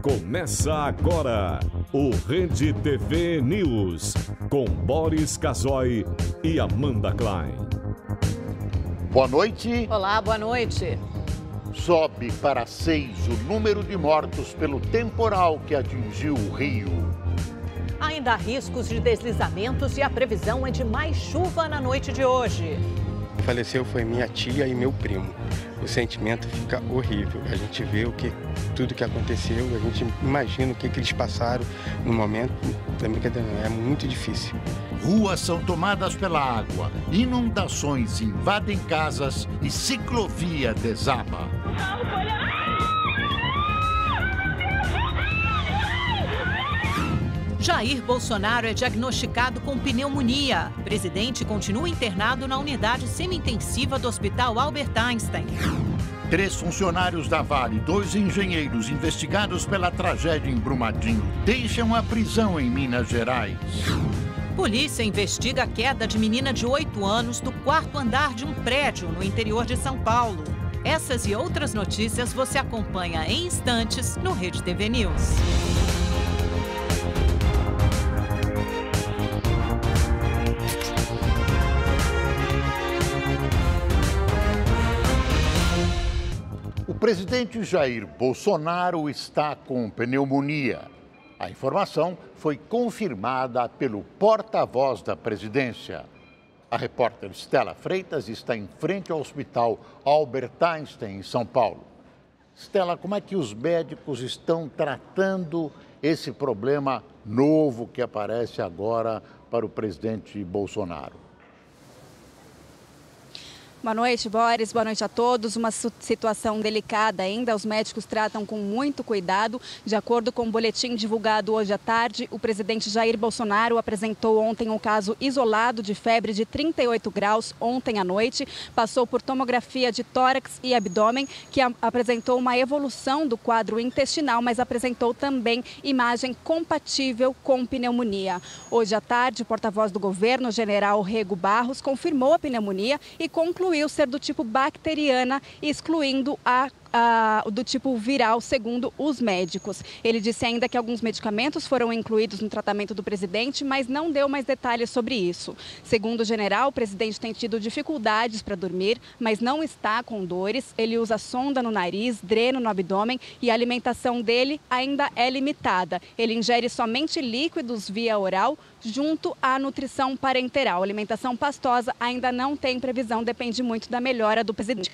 Começa agora o Rede TV News, com Boris Casoy e Amanda Klein. Boa noite. Olá, boa noite. Sobe para 6 o número de mortos pelo temporal que atingiu o Rio. Ainda há riscos de deslizamentos e a previsão é de mais chuva na noite de hoje. Faleceu foi minha tia e meu primo. O sentimento fica horrível. A gente vê tudo que aconteceu, a gente imagina o que eles passaram no momento. É muito difícil. Ruas são tomadas pela água, inundações invadem casas e ciclovia desaba. Jair Bolsonaro é diagnosticado com pneumonia. O presidente continua internado na unidade semi-intensiva do Hospital Albert Einstein. 3 funcionários da Vale, 2 engenheiros investigados pela tragédia em Brumadinho, deixam a prisão em Minas Gerais. Polícia investiga a queda de menina de 8 anos do 4º andar de um prédio no interior de São Paulo. Essas e outras notícias você acompanha em instantes no Rede TV News. O presidente Jair Bolsonaro está com pneumonia. A informação foi confirmada pelo porta-voz da presidência. A repórter Stella Freitas está em frente ao Hospital Albert Einstein, em São Paulo. Stella, como é que os médicos estão tratando esse problema novo que aparece agora para o presidente Bolsonaro? Boa noite, Boris. Boa noite a todos. Uma situação delicada ainda. Os médicos tratam com muito cuidado. De acordo com o boletim divulgado hoje à tarde, o presidente Jair Bolsonaro apresentou ontem um caso isolado de febre de 38 graus ontem à noite. Passou por tomografia de tórax e abdômen, que apresentou uma evolução do quadro intestinal, mas apresentou também imagem compatível com pneumonia. Hoje à tarde, o porta-voz do governo, o general Rego Barros, confirmou a pneumonia e concluiu ser do tipo bacteriana, excluindo do tipo viral, segundo os médicos. Ele disse ainda que alguns medicamentos foram incluídos no tratamento do presidente, mas não deu mais detalhes sobre isso. Segundo o general, o presidente tem tido dificuldades para dormir, mas não está com dores. Ele usa sonda no nariz, dreno no abdômen e a alimentação dele ainda é limitada. Ele ingere somente líquidos via oral, junto à nutrição parenteral. A alimentação pastosa ainda não tem previsão, depende muito da melhora do presidente.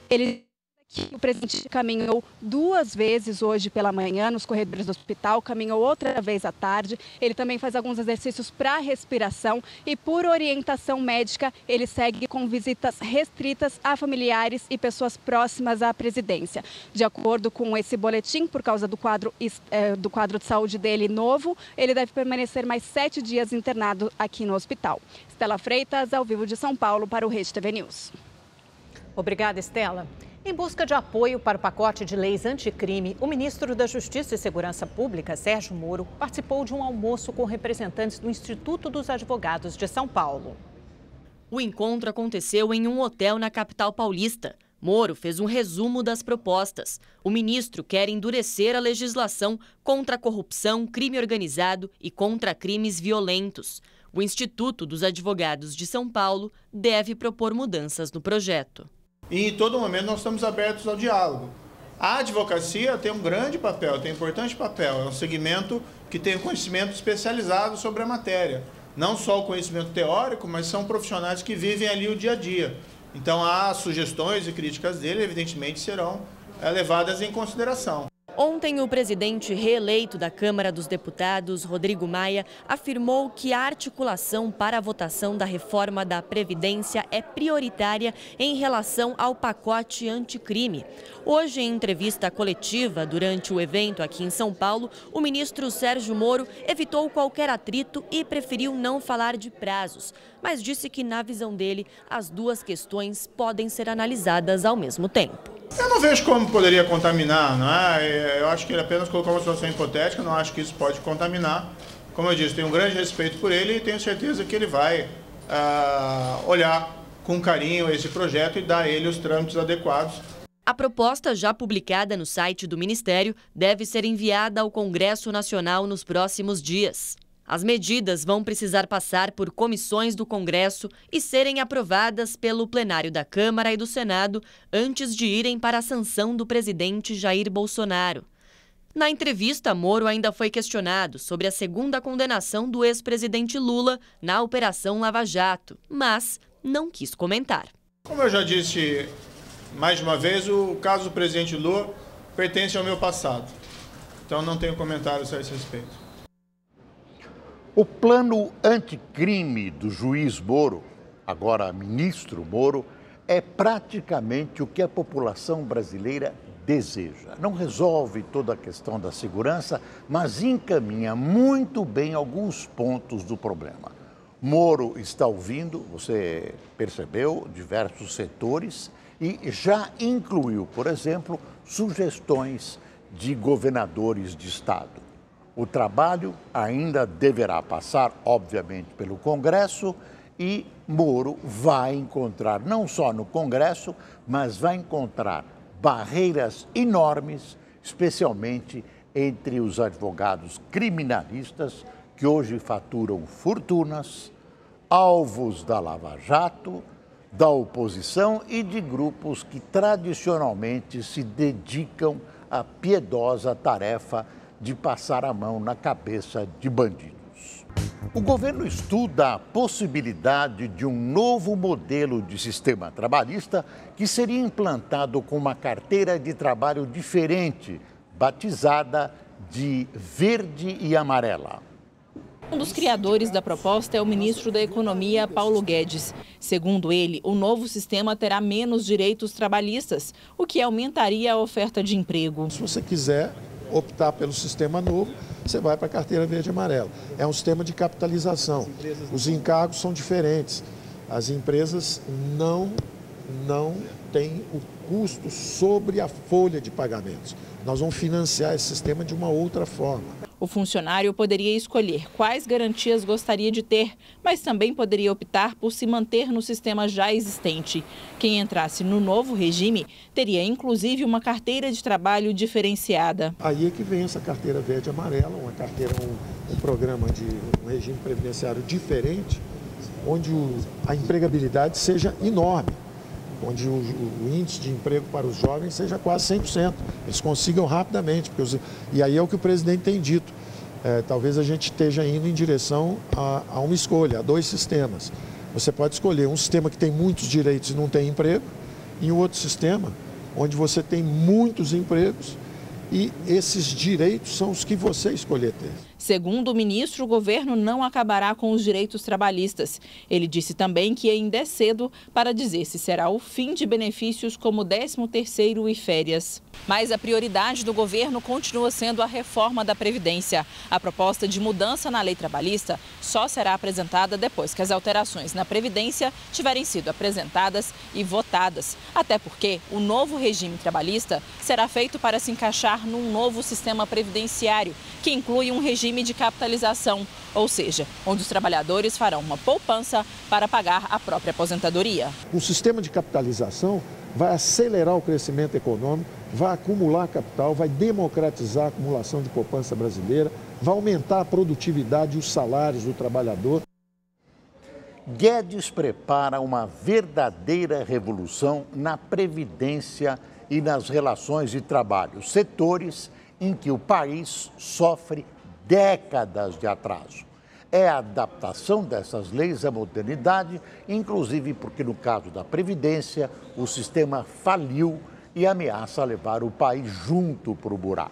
Ele que o presidente caminhou 2 vezes hoje pela manhã nos corredores do hospital, caminhou outra vez à tarde. Ele também faz alguns exercícios para respiração e, por orientação médica, ele segue com visitas restritas a familiares e pessoas próximas à presidência. De acordo com esse boletim, por causa do quadro de saúde dele novo, ele deve permanecer mais 7 dias internado aqui no hospital. Stella Freitas, ao vivo de São Paulo, para o Rede TV News. Obrigada, Stella. Em busca de apoio para o pacote de leis anticrime, o ministro da Justiça e Segurança Pública, Sérgio Moro, participou de um almoço com representantes do Instituto dos Advogados de São Paulo. O encontro aconteceu em um hotel na capital paulista. Moro fez um resumo das propostas. O ministro quer endurecer a legislação contra a corrupção, crime organizado e contra crimes violentos. O Instituto dos Advogados de São Paulo deve propor mudanças no projeto. E em todo momento nós estamos abertos ao diálogo. A advocacia tem um grande papel, tem um importante papel. É um segmento que tem conhecimento especializado sobre a matéria. Não só o conhecimento teórico, mas são profissionais que vivem ali o dia a dia. Então, as sugestões e críticas dele, evidentemente, serão levadas em consideração. Ontem, o presidente reeleito da Câmara dos Deputados, Rodrigo Maia, afirmou que a articulação para a votação da reforma da Previdência é prioritária em relação ao pacote anticrime. Hoje, em entrevista coletiva durante o evento aqui em São Paulo, o ministro Sérgio Moro evitou qualquer atrito e preferiu não falar de prazos, mas disse que, na visão dele, as duas questões podem ser analisadas ao mesmo tempo. Eu não vejo como poderia contaminar, não é? Eu acho que ele apenas colocou uma situação hipotética, não acho que isso pode contaminar. Como eu disse, tenho um grande respeito por ele e tenho certeza que ele vai olhar com carinho esse projeto e dar a ele os trâmites adequados. A proposta, já publicada no site do Ministério, deve ser enviada ao Congresso Nacional nos próximos dias. As medidas vão precisar passar por comissões do Congresso e serem aprovadas pelo plenário da Câmara e do Senado antes de irem para a sanção do presidente Jair Bolsonaro. Na entrevista, Moro ainda foi questionado sobre a segunda condenação do ex-presidente Lula na Operação Lava Jato, mas não quis comentar. Como eu já disse mais de uma vez, o caso do presidente Lula pertence ao meu passado. Então não tenho comentários a esse respeito. O plano anticrime do juiz Moro, agora ministro Moro, é praticamente o que a população brasileira deseja. Não resolve toda a questão da segurança, mas encaminha muito bem alguns pontos do problema. Moro está ouvindo, você percebeu, diversos setores e já incluiu, por exemplo, sugestões de governadores de estado. O trabalho ainda deverá passar, obviamente, pelo Congresso e Moro vai encontrar, não só no Congresso, mas vai encontrar barreiras enormes, especialmente entre os advogados criminalistas que hoje faturam fortunas, alvos da Lava Jato, da oposição e de grupos que tradicionalmente se dedicam à piedosa tarefa de passar a mão na cabeça de bandidos. O governo estuda a possibilidade de um novo modelo de sistema trabalhista que seria implantado com uma carteira de trabalho diferente, batizada de verde e amarela. Um dos criadores da proposta é o ministro da Economia, Paulo Guedes. Segundo ele, o novo sistema terá menos direitos trabalhistas, o que aumentaria a oferta de emprego. Se você quiser optar pelo sistema novo, você vai para a carteira verde e amarela. É um sistema de capitalização. Os encargos são diferentes. As empresas não têm o custo sobre a folha de pagamentos. Nós vamos financiar esse sistema de uma outra forma. O funcionário poderia escolher quais garantias gostaria de ter, mas também poderia optar por se manter no sistema já existente. Quem entrasse no novo regime teria inclusive uma carteira de trabalho diferenciada. Aí é que vem essa carteira verde e amarela, uma carteira, um programa de um regime previdenciário diferente, onde a empregabilidade seja enorme, onde o índice de emprego para os jovens seja quase 100%. Eles consigam rapidamente, e aí é o que o presidente tem dito. Talvez a gente esteja indo em direção a uma escolha, a dois sistemas. Você pode escolher um sistema que tem muitos direitos e não tem emprego, e um outro sistema onde você tem muitos empregos e esses direitos são os que você escolher ter. Segundo o ministro, o governo não acabará com os direitos trabalhistas. Ele disse também que ainda é cedo para dizer se será o fim de benefícios como 13º e férias. Mas a prioridade do governo continua sendo a reforma da Previdência. A proposta de mudança na lei trabalhista só será apresentada depois que as alterações na Previdência tiverem sido apresentadas e votadas. Até porque o novo regime trabalhista será feito para se encaixar num novo sistema previdenciário, que inclui um regime de capitalização, ou seja, onde os trabalhadores farão uma poupança para pagar a própria aposentadoria. O sistema de capitalização vai acelerar o crescimento econômico, vai acumular capital, vai democratizar a acumulação de poupança brasileira, vai aumentar a produtividade e os salários do trabalhador. Guedes prepara uma verdadeira revolução na previdência e nas relações de trabalho, setores em que o país sofre décadas de atraso. É a adaptação dessas leis à modernidade, inclusive porque no caso da Previdência, o sistema faliu e ameaça levar o país junto para o buraco.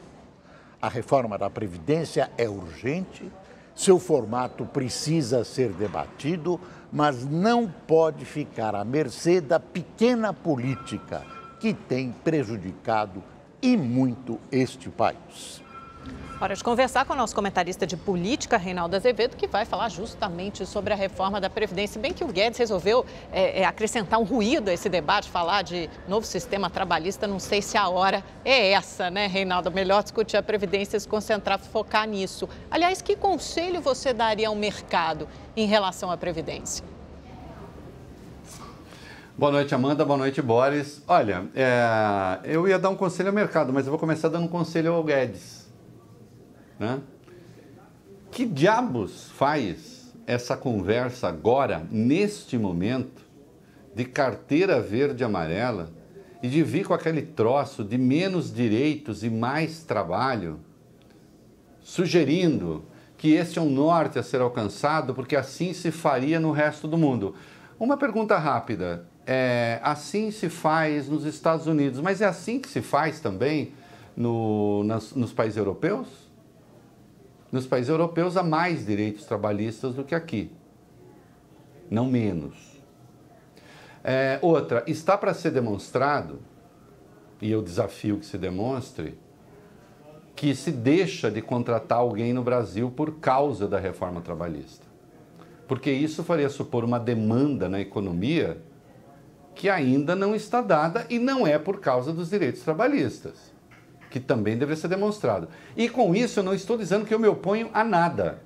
A reforma da Previdência é urgente, seu formato precisa ser debatido, mas não pode ficar à mercê da pequena política que tem prejudicado e muito este país. Hora de conversar com o nosso comentarista de política, Reinaldo Azevedo, que vai falar justamente sobre a reforma da Previdência. Bem que o Guedes resolveu acrescentar um ruído a esse debate, falar de novo sistema trabalhista. Não sei se a hora é essa, né, Reinaldo? Melhor discutir a Previdência e se concentrar, focar nisso. Aliás, que conselho você daria ao mercado em relação à Previdência? Boa noite, Amanda. Boa noite, Boris. Olha, eu ia dar um conselho ao mercado, mas eu vou começar dando um conselho ao Guedes. Né? Que diabos faz essa conversa agora, neste momento, de carteira verde e amarela e de vir com aquele troço de menos direitos e mais trabalho, sugerindo que este é um norte a ser alcançado porque assim se faria no resto do mundo? Uma pergunta rápida. Assim se faz nos Estados Unidos, mas é assim que se faz também nos países europeus? Nos países europeus há mais direitos trabalhistas do que aqui, não menos. Outra, está para ser demonstrado, e eu desafio que se demonstre, que se deixa de contratar alguém no Brasil por causa da reforma trabalhista. Porque isso faria supor uma demanda na economia que ainda não está dada e não é por causa dos direitos trabalhistas, que também deve ser demonstrado. E com isso eu não estou dizendo que eu me oponho a nada.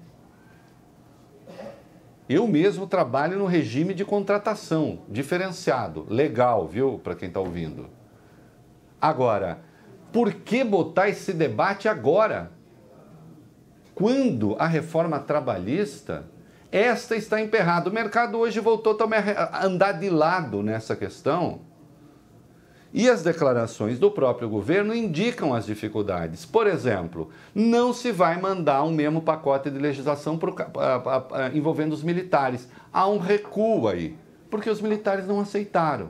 Eu mesmo trabalho no regime de contratação diferenciado, legal, viu, para quem está ouvindo. Agora, por que botar esse debate agora? Quando a reforma trabalhista, esta está emperrada. O mercado hoje voltou também a andar de lado nessa questão. E as declarações do próprio governo indicam as dificuldades. Por exemplo, não se vai mandar um mesmo pacote de legislação envolvendo os militares. Há um recuo aí, porque os militares não aceitaram.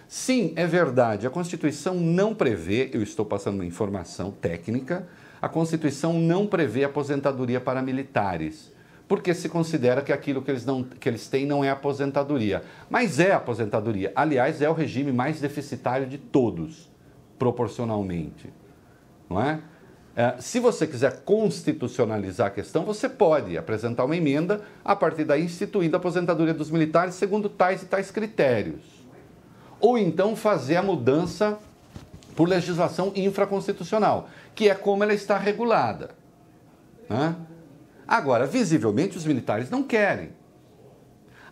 Sim, é verdade, a Constituição não prevê, eu estou passando uma informação técnica, a Constituição não prevê aposentadoria para militares, porque se considera que aquilo que eles têm não é aposentadoria. Mas é aposentadoria. Aliás, é o regime mais deficitário de todos, proporcionalmente. Não é? Se você quiser constitucionalizar a questão, você pode apresentar uma emenda, a partir daí instituindo a aposentadoria dos militares segundo tais e tais critérios. Ou então fazer a mudança por legislação infraconstitucional, que é como ela está regulada. Né? Agora, visivelmente, os militares não querem.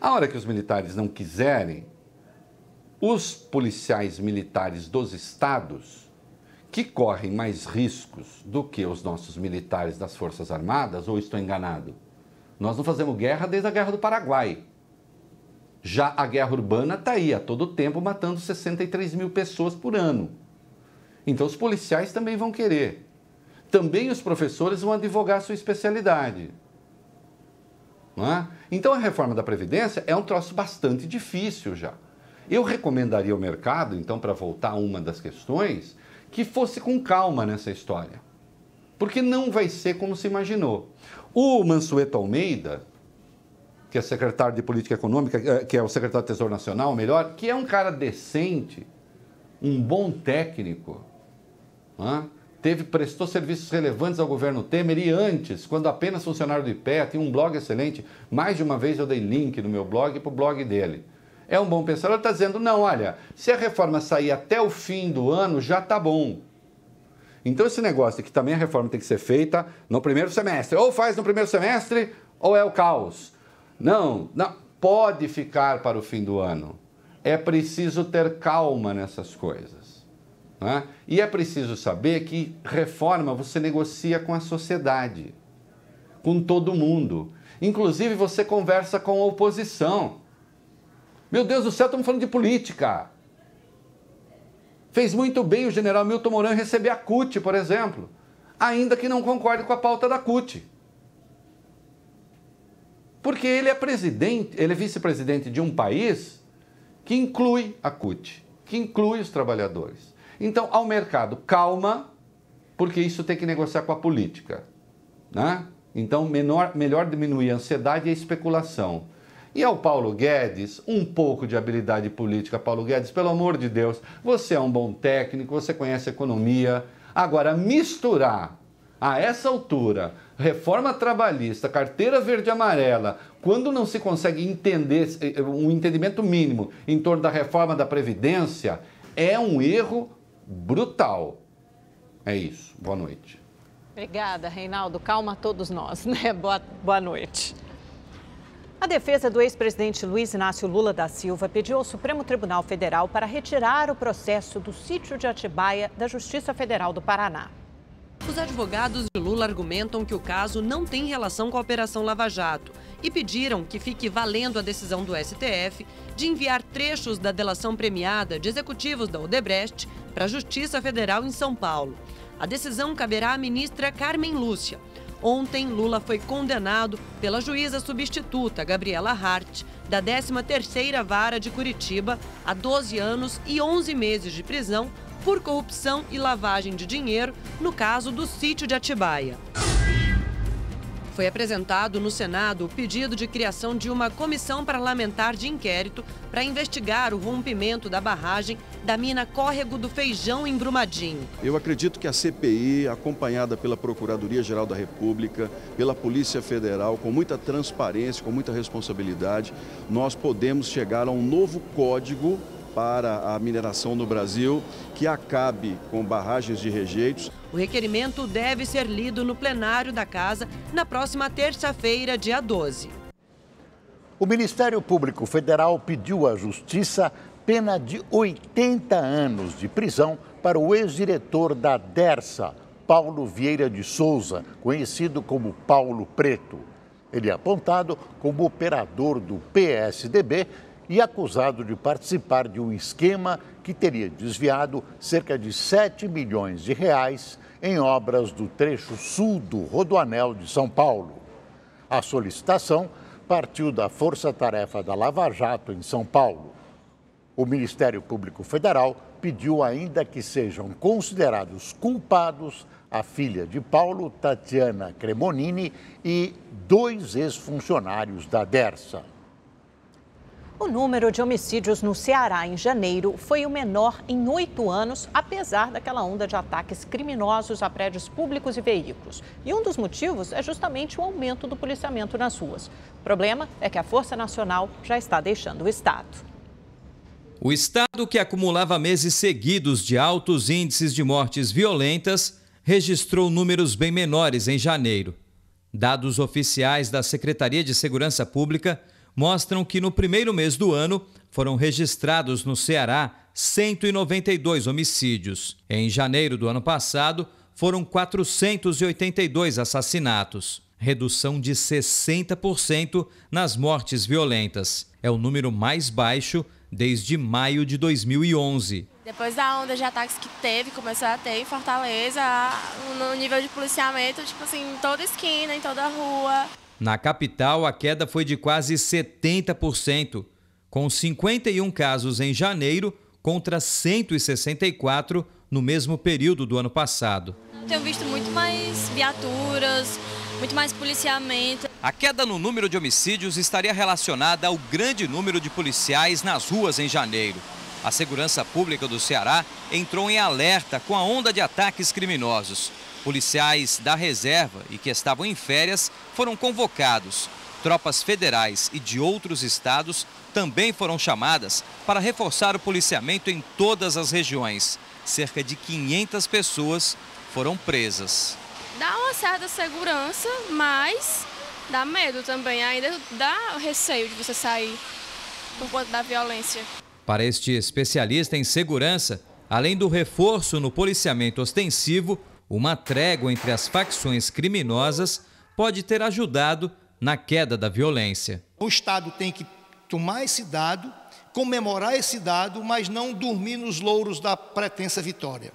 A hora que os militares não quiserem, os policiais militares dos estados, que correm mais riscos do que os nossos militares das Forças Armadas, ou estou enganado? Nós não fazemos guerra desde a Guerra do Paraguai. Já a guerra urbana está aí, a todo tempo, matando 63 mil pessoas por ano. Então, os policiais também vão querer. Também os professores vão advogar a sua especialidade. Não é? Então, a reforma da Previdência é um troço bastante difícil já. Eu recomendaria ao mercado, então, para voltar a uma das questões, que fosse com calma nessa história. Porque não vai ser como se imaginou. O Mansueto Almeida, que é secretário de Política Econômica, que é o secretário do Tesouro Nacional, melhor, que é um cara decente, um bom técnico, não é? Prestou serviços relevantes ao governo Temer e antes, quando apenas funcionário do IPEA, tinha um blog excelente. Mais de uma vez eu dei link no meu blog para o blog dele. É um bom pensador, ele está dizendo, não, olha, se a reforma sair até o fim do ano, já está bom. Então esse negócio de que também a reforma tem que ser feita no primeiro semestre, ou faz no primeiro semestre, ou é o caos. Não, pode ficar para o fim do ano. É preciso ter calma nessas coisas. Né? E é preciso saber que reforma você negocia com a sociedade, com todo mundo. Inclusive você conversa com a oposição. Meu Deus do céu, estamos falando de política. Fez muito bem o general Milton Mourão receber a CUT, por exemplo, ainda que não concorde com a pauta da CUT. Porque ele é presidente, ele é vice-presidente de um país que inclui a CUT, que inclui os trabalhadores. Então, ao mercado, calma, porque isso tem que negociar com a política. Né? Então, melhor diminuir a ansiedade e a especulação. E ao Paulo Guedes, um pouco de habilidade política. Paulo Guedes, pelo amor de Deus, você é um bom técnico, você conhece economia. Agora, misturar a essa altura reforma trabalhista, carteira verde e amarela, quando não se consegue entender um entendimento mínimo em torno da reforma da Previdência, é um erro brutal. É isso. Boa noite. Obrigada, Reinaldo. Calma a todos nós, né? Boa noite. A defesa do ex-presidente Luiz Inácio Lula da Silva pediu ao Supremo Tribunal Federal para retirar o processo do sítio de Atibaia da Justiça Federal do Paraná. Os advogados de Lula argumentam que o caso não tem relação com a Operação Lava Jato e pediram que fique valendo a decisão do STF de enviar trechos da delação premiada de executivos da Odebrecht para a Justiça Federal em São Paulo. A decisão caberá à ministra Carmen Lúcia. Ontem, Lula foi condenado pela juíza substituta Gabriela Hart, da 13ª Vara de Curitiba, a 12 anos e 11 meses de prisão por corrupção e lavagem de dinheiro no caso do sítio de Atibaia. Foi apresentado no Senado o pedido de criação de uma comissão parlamentar de inquérito para investigar o rompimento da barragem da mina Córrego do Feijão, em Brumadinho. Eu acredito que a CPI, acompanhada pela Procuradoria-Geral da República, pela Polícia Federal, com muita transparência, com muita responsabilidade, nós podemos chegar a um novo código para a mineração no Brasil, que acabe com barragens de rejeitos. O requerimento deve ser lido no plenário da Casa na próxima terça-feira, dia 12. O Ministério Público Federal pediu à Justiça pena de 80 anos de prisão para o ex-diretor da Dersa, Paulo Vieira de Souza, conhecido como Paulo Preto. Ele é apontado como operador do PSDB e acusado de participar de um esquema que teria desviado cerca de 7 milhões de reais em obras do trecho sul do Rodoanel de São Paulo. A solicitação partiu da Força-Tarefa da Lava Jato em São Paulo. O Ministério Público Federal pediu ainda que sejam considerados culpados a filha de Paulo, Tatiana Cremonini, e 2 ex-funcionários da Dersa. O número de homicídios no Ceará em janeiro foi o menor em 8 anos, apesar daquela onda de ataques criminosos a prédios públicos e veículos. E um dos motivos é justamente o aumento do policiamento nas ruas. O problema é que a Força Nacional já está deixando o Estado. O Estado, que acumulava meses seguidos de altos índices de mortes violentas, registrou números bem menores em janeiro. Dados oficiais da Secretaria de Segurança Pública mostram que no primeiro mês do ano foram registrados no Ceará 192 homicídios. Em janeiro do ano passado, foram 482 assassinatos, redução de 60% nas mortes violentas. É o número mais baixo desde maio de 2011. Depois da onda de ataques que começou a ter em Fortaleza, no nível de policiamento, tipo assim, em toda esquina, em toda rua. Na capital, a queda foi de quase 70%, com 51 casos em janeiro contra 164 no mesmo período do ano passado. Tenho visto muito mais viaturas, muito mais policiamento. A queda no número de homicídios estaria relacionada ao grande número de policiais nas ruas em janeiro. A Segurança Pública do Ceará entrou em alerta com a onda de ataques criminosos. Policiais da reserva e que estavam em férias foram convocados. Tropas federais e de outros estados também foram chamadas para reforçar o policiamento em todas as regiões. Cerca de 500 pessoas foram presas. Dá uma certa segurança, mas dá medo também. Ainda dá receio de você sair por conta da violência. Para este especialista em segurança, além do reforço no policiamento ostensivo, uma trégua entre as facções criminosas pode ter ajudado na queda da violência. O Estado tem que tomar esse dado, comemorar esse dado, mas não dormir nos louros da pretensa vitória.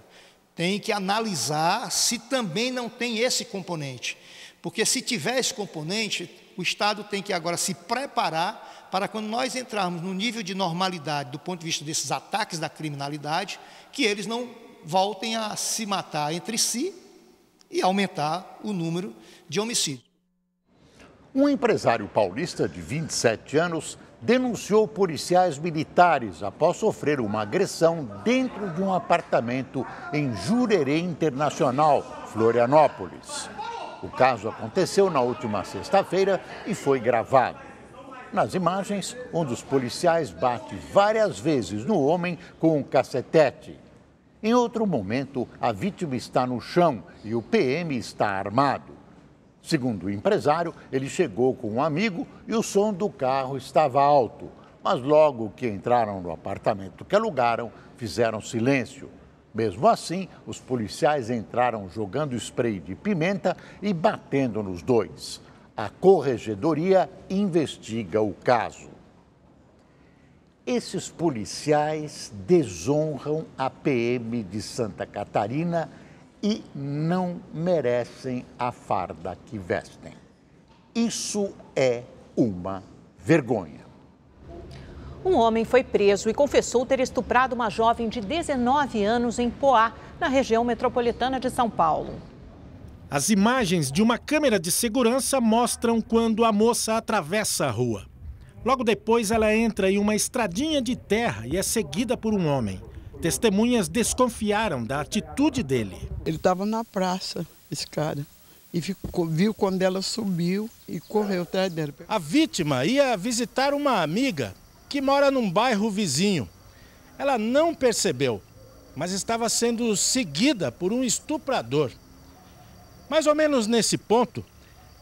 Tem que analisar se também não tem esse componente. Porque se tiver esse componente, o Estado tem que agora se preparar para quando nós entrarmos no nível de normalidade do ponto de vista desses ataques da criminalidade, que eles não voltem a se matar entre si e aumentar o número de homicídios. Um empresário paulista de 27 anos denunciou policiais militares após sofrer uma agressão dentro de um apartamento em Jurerê Internacional, Florianópolis. O caso aconteceu na última sexta-feira e foi gravado. Nas imagens, um dos policiais bate várias vezes no homem com um cacetete. Em outro momento, a vítima está no chão e o PM está armado. Segundo o empresário, ele chegou com um amigo e o som do carro estava alto. Mas logo que entraram no apartamento que alugaram, fizeram silêncio. Mesmo assim, os policiais entraram jogando spray de pimenta e batendo nos dois. A corregedoria investiga o caso. Esses policiais desonram a PM de Santa Catarina e não merecem a farda que vestem. Isso é uma vergonha. Um homem foi preso e confessou ter estuprado uma jovem de 19 anos em Poá, na região metropolitana de São Paulo. As imagens de uma câmera de segurança mostram quando a moça atravessa a rua. Logo depois, ela entra em uma estradinha de terra e é seguida por um homem. Testemunhas desconfiaram da atitude dele. Ele estava na praça, esse cara, e viu quando ela subiu e correu atrás dela. A vítima ia visitar uma amiga que mora num bairro vizinho. Ela não percebeu, mas estava sendo seguida por um estuprador. Mais ou menos nesse ponto,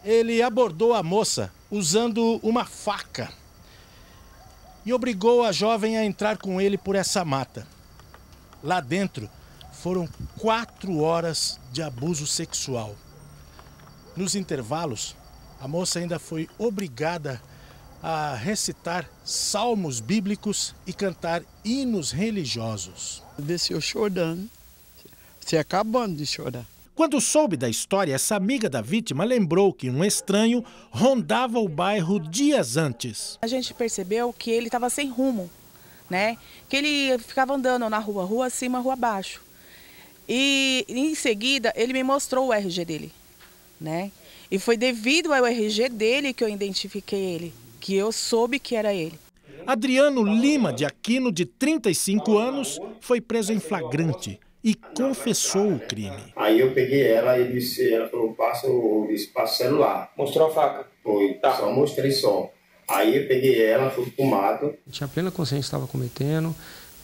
ele abordou a moça usando uma faca e obrigou a jovem a entrar com ele por essa mata. Lá dentro, foram 4 horas de abuso sexual. Nos intervalos, a moça ainda foi obrigada a recitar salmos bíblicos e cantar hinos religiosos. Desceu chorando, se acabando de chorar. Quando soube da história, essa amiga da vítima lembrou que um estranho rondava o bairro dias antes. A gente percebeu que ele estava sem rumo, né? Que ele ficava andando na rua acima, rua abaixo. E em seguida ele me mostrou o RG dele, né? E foi devido ao RG dele que eu identifiquei ele, que eu soube que era ele. Adriano Lima de Aquino, de 35 anos, foi preso em flagrante e confessou o crime. Aí eu peguei ela e disse, ela falou, passa o celular. Mostrou a faca? Foi, tá. Só mostrei só. Aí eu peguei ela, fui pro mato. Tinha plena consciência que estava cometendo,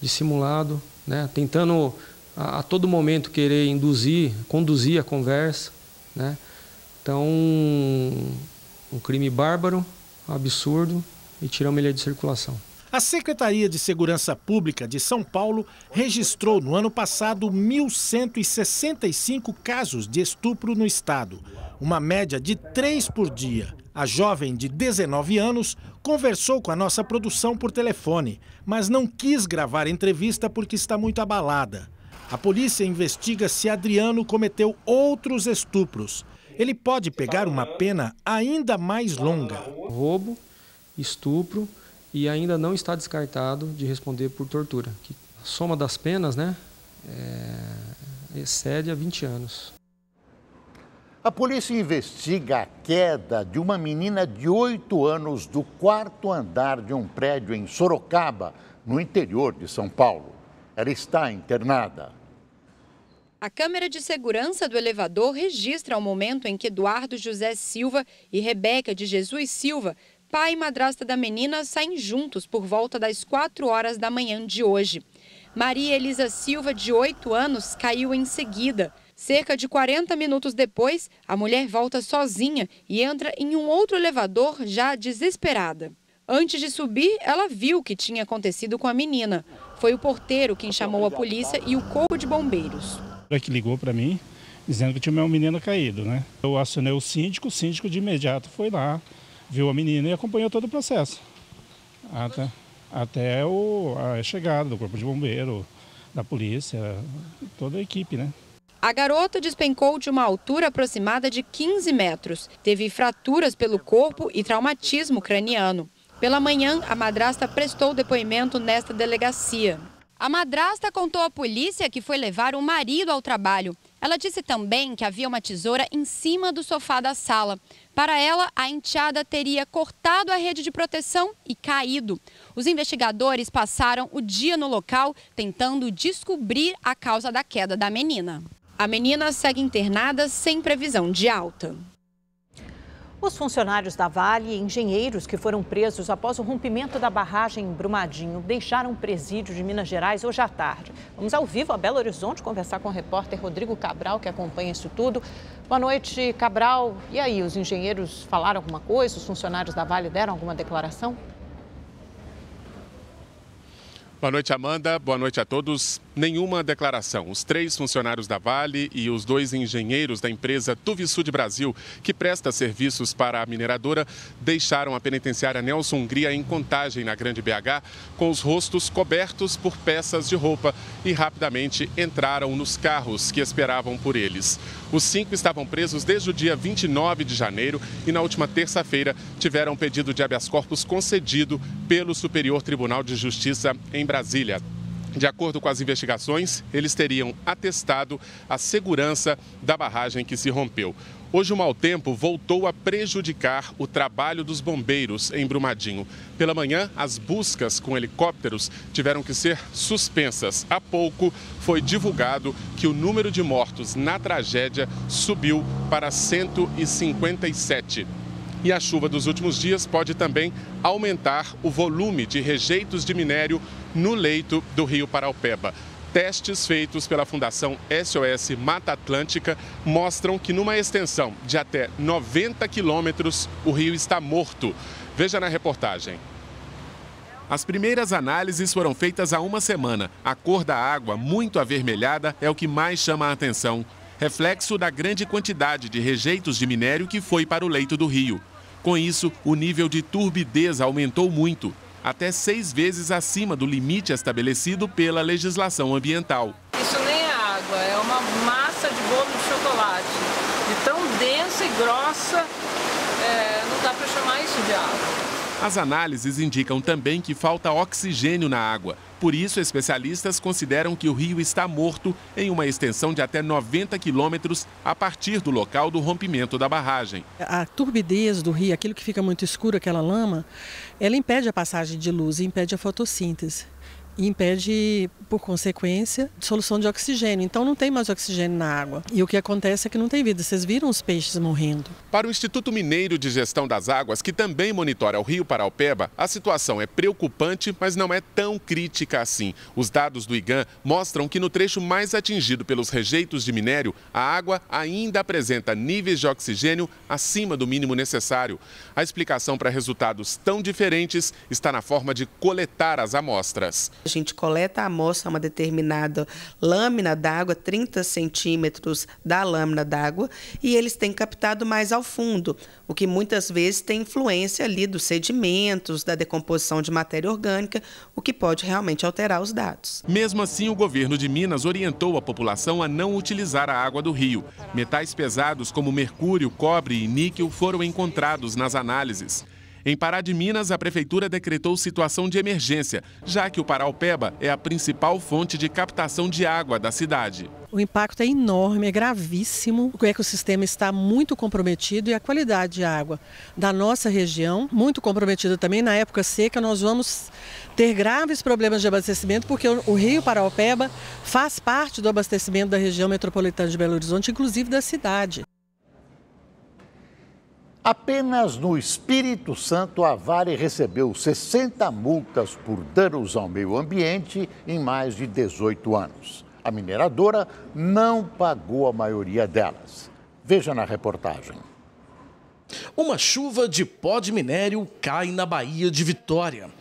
dissimulado, né? Tentando a todo momento querer conduzir a conversa, né? Então, um crime bárbaro, absurdo, e tiramos ele de circulação. A Secretaria de Segurança Pública de São Paulo registrou no ano passado 1.165 casos de estupro no estado, uma média de 3 por dia. A jovem de 19 anos conversou com a nossa produção por telefone, mas não quis gravar entrevista porque está muito abalada. A polícia investiga se Adriano cometeu outros estupros. Ele pode pegar uma pena ainda mais longa. Roubo, estupro e ainda não está descartado de responder por tortura. A soma das penas, né, excede a 20 anos. A polícia investiga a queda de uma menina de 8 anos do 4º andar de um prédio em Sorocaba, no interior de São Paulo. Ela está internada. A câmera de segurança do elevador registra o momento em que Eduardo José Silva e Rebeca de Jesus Silva, pai e madrasta da menina, saem juntos por volta das 4 horas da manhã de hoje. Maria Elisa Silva, de 8 anos, caiu em seguida. Cerca de 40 minutos depois, a mulher volta sozinha e entra em um outro elevador já desesperada. Antes de subir, ela viu o que tinha acontecido com a menina. Foi o porteiro quem chamou a polícia e o corpo de bombeiros. Que ligou para mim, dizendo que tinha meu menino caído, né? Eu acionei o síndico de imediato foi lá, viu a menina e acompanhou todo o processo. Até a chegada do corpo de bombeiro, da polícia, toda a equipe, né? A garota despencou de uma altura aproximada de 15 metros. Teve fraturas pelo corpo e traumatismo craniano. Pela manhã, a madrasta prestou depoimento nesta delegacia. A madrasta contou à polícia que foi levar o marido ao trabalho. Ela disse também que havia uma tesoura em cima do sofá da sala. Para ela, a enteada teria cortado a rede de proteção e caído. Os investigadores passaram o dia no local tentando descobrir a causa da queda da menina. A menina segue internada sem previsão de alta. Os funcionários da Vale e engenheiros que foram presos após o rompimento da barragem em Brumadinho deixaram o presídio de Minas Gerais hoje à tarde. Vamos ao vivo a Belo Horizonte conversar com o repórter Rodrigo Cabral, que acompanha isso tudo. Boa noite, Cabral. E aí, os engenheiros falaram alguma coisa? Os funcionários da Vale deram alguma declaração? Boa noite, Amanda. Boa noite a todos. Nenhuma declaração. Os 3 funcionários da Vale e os 2 engenheiros da empresa Tuvisud Brasil, que presta serviços para a mineradora, deixaram a penitenciária Nelson Hungria em Contagem, na Grande BH, com os rostos cobertos por peças de roupa e rapidamente entraram nos carros que esperavam por eles. Os 5 estavam presos desde o dia 29 de janeiro e na última terça-feira tiveram pedido de habeas corpus concedido pelo Superior Tribunal de Justiça em Brasília. De acordo com as investigações, eles teriam atestado a segurança da barragem que se rompeu. Hoje o mau tempo voltou a prejudicar o trabalho dos bombeiros em Brumadinho. Pela manhã, as buscas com helicópteros tiveram que ser suspensas. Há pouco foi divulgado que o número de mortos na tragédia subiu para 157. E a chuva dos últimos dias pode também aumentar o volume de rejeitos de minério no leito do Rio Paraupeba. Testes feitos pela Fundação SOS Mata Atlântica mostram que numa extensão de até 90 quilômetros o rio está morto. Veja na reportagem. As primeiras análises foram feitas há uma semana. A cor da água, muito avermelhada, é o que mais chama a atenção. Reflexo da grande quantidade de rejeitos de minério que foi para o leito do rio. Com isso, o nível de turbidez aumentou muito, até 6 vezes acima do limite estabelecido pela legislação ambiental. Isso nem é água, é uma massa de bolo de chocolate. De tão densa e grossa, não dá para chamar isso de água. As análises indicam também que falta oxigênio na água. Por isso, especialistas consideram que o rio está morto em uma extensão de até 90 quilômetros a partir do local do rompimento da barragem. A turbidez do rio, aquilo que fica muito escuro, aquela lama, ela impede a passagem de luz e impede a fotossíntese. E impede, por consequência, dissolução de oxigênio. Então não tem mais oxigênio na água. E o que acontece é que não tem vida. Vocês viram os peixes morrendo. Para o Instituto Mineiro de Gestão das Águas, que também monitora o Rio Paraupeba, a situação é preocupante, mas não é tão crítica assim. Os dados do IGAM mostram que no trecho mais atingido pelos rejeitos de minério, a água ainda apresenta níveis de oxigênio acima do mínimo necessário. A explicação para resultados tão diferentes está na forma de coletar as amostras. A gente coleta a amostra, uma determinada lâmina d'água, 30 centímetros da lâmina d'água, e eles têm captado mais ao fundo, o que muitas vezes tem influência ali dos sedimentos, da decomposição de matéria orgânica, o que pode realmente alterar os dados. Mesmo assim, o governo de Minas orientou a população a não utilizar a água do rio. Metais pesados como mercúrio, cobre e níquel foram encontrados nas análises. Em Pará de Minas, a prefeitura decretou situação de emergência, já que o Paraupeba é a principal fonte de captação de água da cidade. O impacto é enorme, é gravíssimo. O ecossistema está muito comprometido e a qualidade de água da nossa região muito comprometida também. Na época seca, nós vamos ter graves problemas de abastecimento, porque o Rio Paraupeba faz parte do abastecimento da região metropolitana de Belo Horizonte, inclusive da cidade. Apenas no Espírito Santo, a Vale recebeu 60 multas por danos ao meio ambiente em mais de 18 anos. A mineradora não pagou a maioria delas. Veja na reportagem. Uma chuva de pó de minério cai na Baía de Vitória.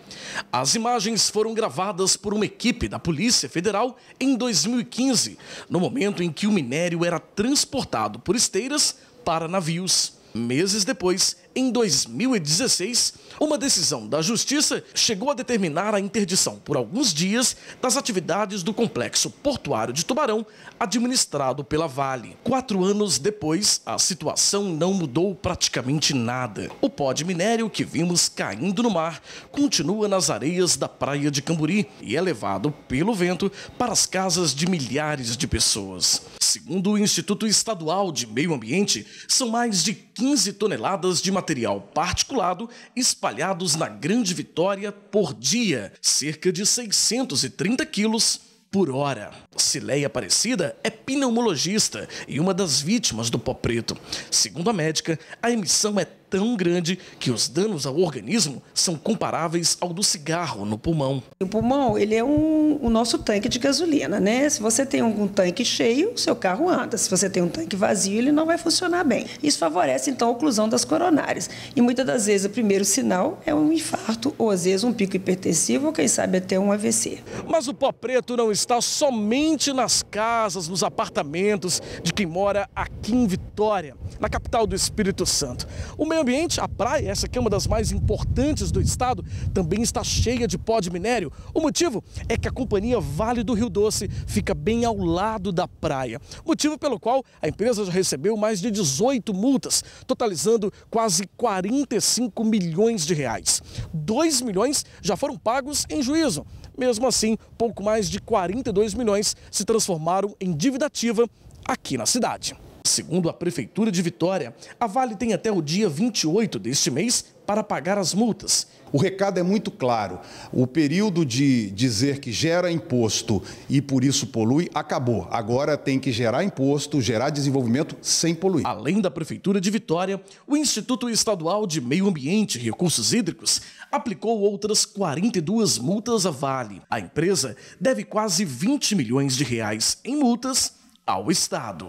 As imagens foram gravadas por uma equipe da Polícia Federal em 2015, no momento em que o minério era transportado por esteiras para navios. Meses depois, em 2016, uma decisão da Justiça chegou a determinar a interdição por alguns dias das atividades do complexo portuário de Tubarão, administrado pela Vale. 4 anos depois, a situação não mudou praticamente nada. O pó de minério que vimos caindo no mar continua nas areias da praia de Camburi e é levado pelo vento para as casas de milhares de pessoas. Segundo o Instituto Estadual de Meio Ambiente, são mais de 15 toneladas de material particulado espalhados na Grande Vitória por dia, cerca de 630 quilos por hora. Cileia Aparecida é pneumologista e uma das vítimas do pó preto. Segundo a médica, a emissão é tão grande que os danos ao organismo são comparáveis ao do cigarro no pulmão. O pulmão, ele é o nosso tanque de gasolina, né? Se você tem um tanque cheio, o seu carro anda. Se você tem um tanque vazio, ele não vai funcionar bem. Isso favorece, então, a oclusão das coronárias. E muitas das vezes o primeiro sinal é um infarto, ou às vezes um pico hipertensivo, ou quem sabe até um AVC. Mas o pó preto não está somente nas casas, nos apartamentos de quem mora aqui em Vitória, na capital do Espírito Santo. O meio ambiente, a praia, essa que é uma das mais importantes do estado, também está cheia de pó de minério. O motivo é que a companhia Vale do Rio Doce fica bem ao lado da praia. Motivo pelo qual a empresa já recebeu mais de 18 multas, totalizando quase 45 milhões de reais. 2 milhões já foram pagos em juízo. Mesmo assim, pouco mais de 42 milhões se transformaram em dívida ativa aqui na cidade. Segundo a Prefeitura de Vitória, a Vale tem até o dia 28 deste mês para pagar as multas. O recado é muito claro. O período de dizer que gera imposto e por isso polui, acabou. Agora tem que gerar imposto, gerar desenvolvimento sem poluir. Além da Prefeitura de Vitória, o Instituto Estadual de Meio Ambiente e Recursos Hídricos aplicou outras 42 multas à Vale. A empresa deve quase 20 milhões de reais em multas ao Estado.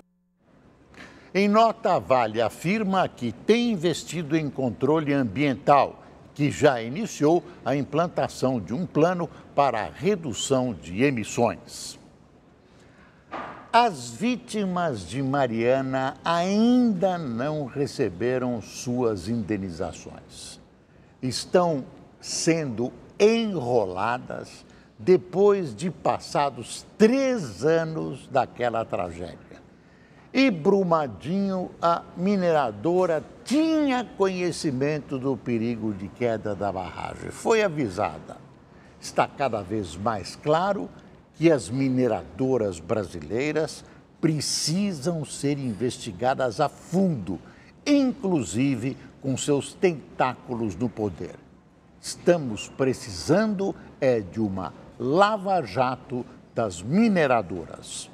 Em nota, a Vale afirma que tem investido em controle ambiental, que já iniciou a implantação de um plano para a redução de emissões. As vítimas de Mariana ainda não receberam suas indenizações. Estão sendo enroladas depois de passados 3 anos daquela tragédia. E Brumadinho, a mineradora, tinha conhecimento do perigo de queda da barragem. Foi avisada. Está cada vez mais claro que as mineradoras brasileiras precisam ser investigadas a fundo, inclusive com seus tentáculos no poder. Estamos precisando de uma lava-jato das mineradoras.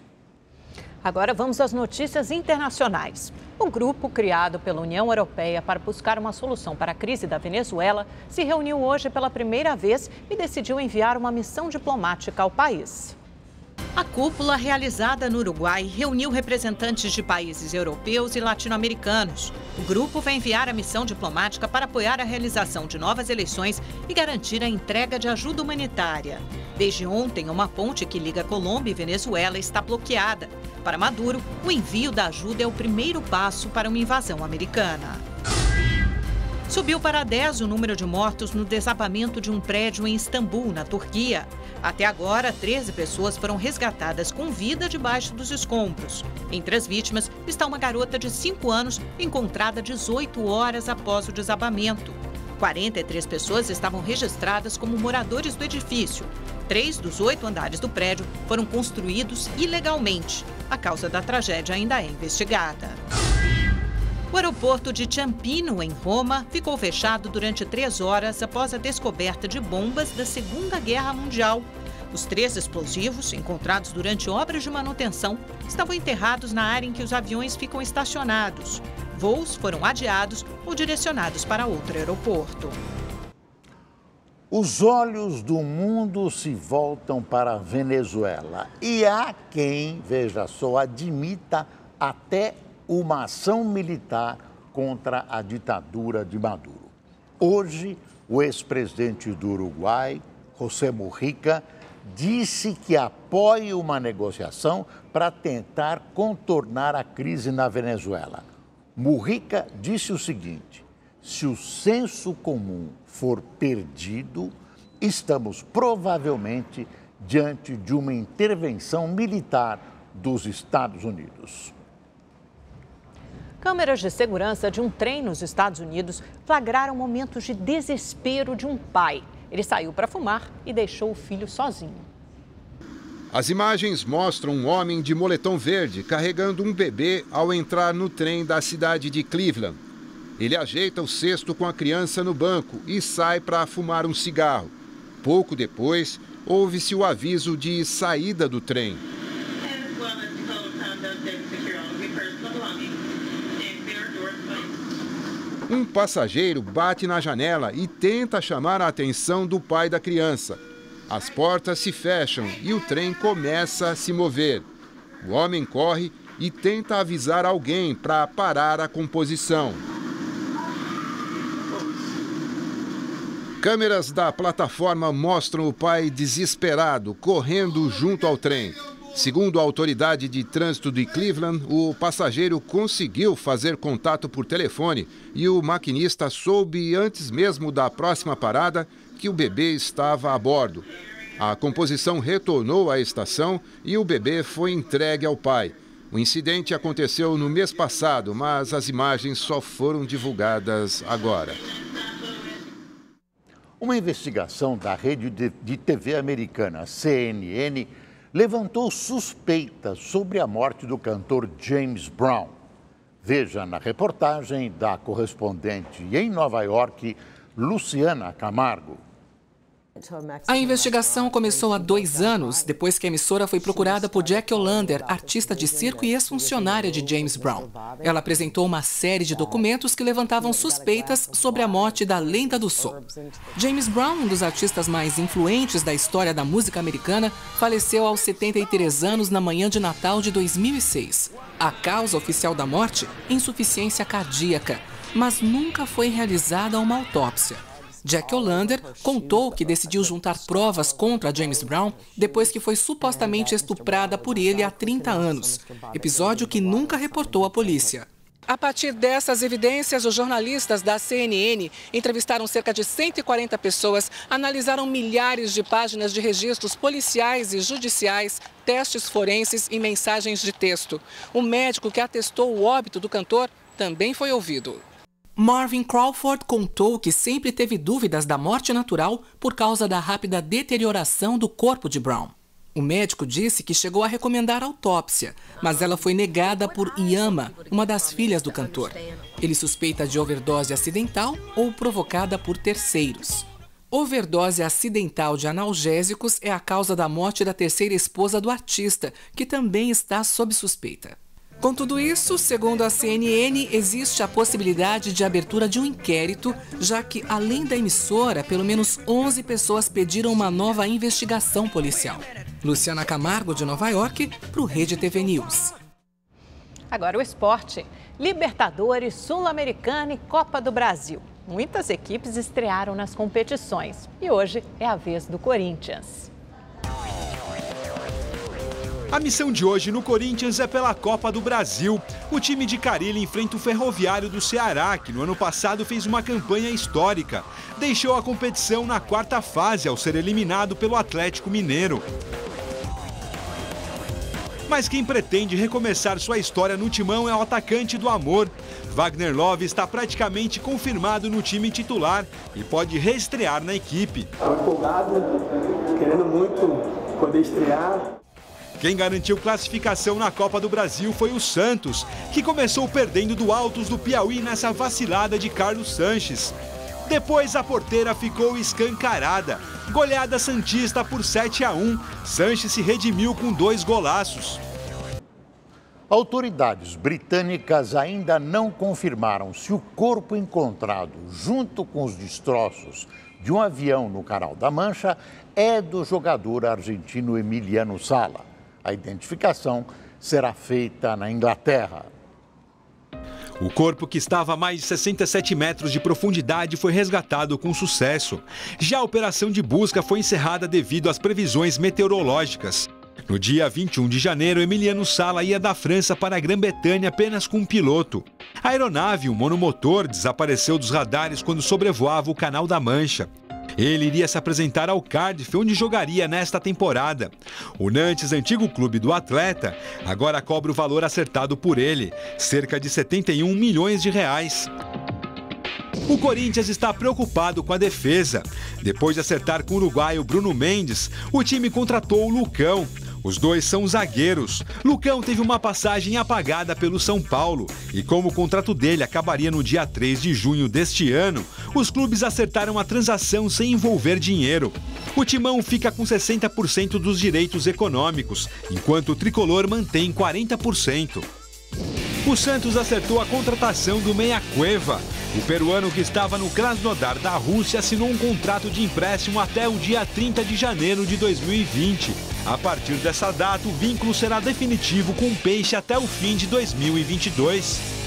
Agora vamos às notícias internacionais. Um grupo criado pela União Europeia para buscar uma solução para a crise da Venezuela se reuniu hoje pela primeira vez e decidiu enviar uma missão diplomática ao país. A cúpula realizada no Uruguai reuniu representantes de países europeus e latino-americanos. O grupo vai enviar a missão diplomática para apoiar a realização de novas eleições e garantir a entrega de ajuda humanitária. Desde ontem, uma ponte que liga Colômbia e Venezuela está bloqueada. Para Maduro, o envio da ajuda é o primeiro passo para uma invasão americana. Subiu para 10 o número de mortos no desabamento de um prédio em Istambul, na Turquia. Até agora, 13 pessoas foram resgatadas com vida debaixo dos escombros. Entre as vítimas está uma garota de 5 anos, encontrada 18 horas após o desabamento. 43 pessoas estavam registradas como moradores do edifício. 3 dos 8 andares do prédio foram construídos ilegalmente. A causa da tragédia ainda é investigada. O aeroporto de Ciampino, em Roma, ficou fechado durante 3 horas após a descoberta de bombas da Segunda Guerra Mundial. Os 3 explosivos, encontrados durante obras de manutenção, estavam enterrados na área em que os aviões ficam estacionados. Voos foram adiados ou direcionados para outro aeroporto. Os olhos do mundo se voltam para a Venezuela e há quem, veja só, admita até uma ação militar contra a ditadura de Maduro. Hoje, o ex-presidente do Uruguai, José Mujica, disse que apoia uma negociação para tentar contornar a crise na Venezuela. Mujica disse o seguinte: se o senso comum for perdido, estamos provavelmente diante de uma intervenção militar dos Estados Unidos. Câmeras de segurança de um trem nos Estados Unidos flagraram momentos de desespero de um pai. Ele saiu para fumar e deixou o filho sozinho. As imagens mostram um homem de moletom verde carregando um bebê ao entrar no trem da cidade de Cleveland. Ele ajeita o cesto com a criança no banco e sai para fumar um cigarro. Pouco depois, ouve-se o aviso de saída do trem. Um passageiro bate na janela e tenta chamar a atenção do pai da criança. As portas se fecham e o trem começa a se mover. O homem corre e tenta avisar alguém para parar a composição. Câmeras da plataforma mostram o pai desesperado, correndo junto ao trem. Segundo a autoridade de trânsito de Cleveland, o passageiro conseguiu fazer contato por telefone e o maquinista soube antes mesmo da próxima parada que o bebê estava a bordo. A composição retornou à estação e o bebê foi entregue ao pai. O incidente aconteceu no mês passado, mas as imagens só foram divulgadas agora. Uma investigação da rede de TV americana CNN levantou suspeitas sobre a morte do cantor James Brown. Veja na reportagem da correspondente em Nova York, Luciana Camargo. A investigação começou há 2 anos, depois que a emissora foi procurada por Jackie Olander, artista de circo e ex-funcionária de James Brown. Ela apresentou uma série de documentos que levantavam suspeitas sobre a morte da lenda do soul. James Brown, um dos artistas mais influentes da história da música americana, faleceu aos 73 anos na manhã de Natal de 2006. A causa oficial da morte? Insuficiência cardíaca, mas nunca foi realizada uma autópsia. Jackie Olander contou que decidiu juntar provas contra James Brown depois que foi supostamente estuprada por ele há 30 anos, episódio que nunca reportou à polícia. A partir dessas evidências, os jornalistas da CNN entrevistaram cerca de 140 pessoas, analisaram milhares de páginas de registros policiais e judiciais, testes forenses e mensagens de texto. O médico que atestou o óbito do cantor também foi ouvido. Marvin Crawford contou que sempre teve dúvidas da morte natural por causa da rápida deterioração do corpo de Brown. O médico disse que chegou a recomendar autópsia, mas ela foi negada por Yama, uma das filhas do cantor. Ele suspeita de overdose acidental ou provocada por terceiros. Overdose acidental de analgésicos é a causa da morte da terceira esposa do artista, que também está sob suspeita. Com tudo isso, segundo a CNN, existe a possibilidade de abertura de um inquérito, já que, além da emissora, pelo menos 11 pessoas pediram uma nova investigação policial. Luciana Camargo, de Nova York, para o Rede TV News. Agora o esporte. Libertadores, Sul-Americana e Copa do Brasil. Muitas equipes estrearam nas competições e hoje é a vez do Corinthians. A missão de hoje no Corinthians é pela Copa do Brasil. O time de Carille enfrenta o Ferroviário do Ceará, que no ano passado fez uma campanha histórica. Deixou a competição na 4ª fase ao ser eliminado pelo Atlético Mineiro. Mas quem pretende recomeçar sua história no timão é o atacante do Amor. Wagner Love está praticamente confirmado no time titular e pode reestrear na equipe. Estou empolgado, querendo muito poder estrear. Quem garantiu classificação na Copa do Brasil foi o Santos, que começou perdendo do Altos do Piauí nessa vacilada de Carlos Sanches. Depois a porteira ficou escancarada. Goleada santista por 7-1. Sanches se redimiu com 2 golaços. Autoridades britânicas ainda não confirmaram se o corpo encontrado junto com os destroços de um avião no Canal da Mancha é do jogador argentino Emiliano Sala. A identificação será feita na Inglaterra. O corpo, que estava a mais de 67 metros de profundidade, foi resgatado com sucesso. Já a operação de busca foi encerrada devido às previsões meteorológicas. No dia 21 de janeiro, Emiliano Sala ia da França para a Grã-Bretanha apenas com um piloto. A aeronave, um monomotor, desapareceu dos radares quando sobrevoava o Canal da Mancha. Ele iria se apresentar ao Cardiff, onde jogaria nesta temporada. O Nantes, antigo clube do atleta, agora cobra o valor acertado por ele, cerca de 71 milhões de reais. O Corinthians está preocupado com a defesa. Depois de acertar com o uruguaio Bruno Mendes, o time contratou o Lucão. Os dois são zagueiros. Lucão teve uma passagem apagada pelo São Paulo e, como o contrato dele acabaria no dia 3 de junho deste ano, os clubes acertaram a transação sem envolver dinheiro. O Timão fica com 60% dos direitos econômicos, enquanto o Tricolor mantém 40%. O Santos acertou a contratação do meia Cueva. O peruano, que estava no Krasnodar da Rússia, assinou um contrato de empréstimo até o dia 30 de janeiro de 2020. A partir dessa data, o vínculo será definitivo com o Peixe até o fim de 2022.